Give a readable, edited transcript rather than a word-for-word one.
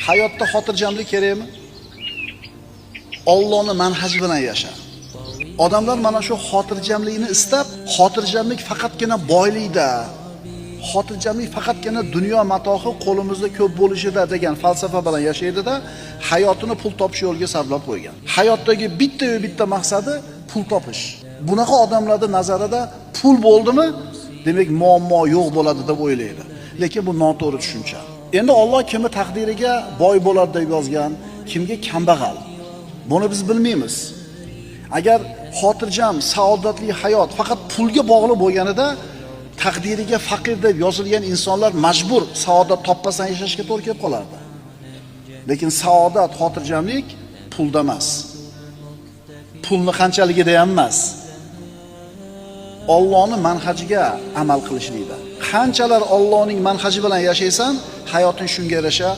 Hayotda xotirjamlik kerakmi? Allohning manhaji bilan yasha. Odamlar mana shu xotirjamlikni istab, xotirjamlik faqatgina boylikda, xotirjamlik faqatgina dunyo matohi qo'limizda ko'p bo'lishida degan falsafa bilan yashaydi-da, hayotini pul topish yo'liga sarflab qo'ygan. Hayotdagi bitta maqsadi pul topish. Bunaqa odamlarning nazarida pul bo'ldimi, demak muammo yo'q bo'ladi deb o'ylaydi. Lekin bu noto'g'ri tushuncha. Endi Alloh kimni taqdiriga boy bo'ladi deb yozgan, kimga kambag'al. Buni biz bilmaymiz. Agar xotirjam, saodatli hayot faqat pulga bog'liq bo'lganida, taqdiriga faqir deb yozilgan insonlar majbur saodat topmasdan yashashga to'g'ri kelib qolardi. Lekin saodat, xotirjamlik pulda emas. Pulni qanchaligida ham emas. Allohning manhajiga amal qilishlikda. Qanchalar Allohning manhaji bilan yashaysan, hayoting shunga yarasha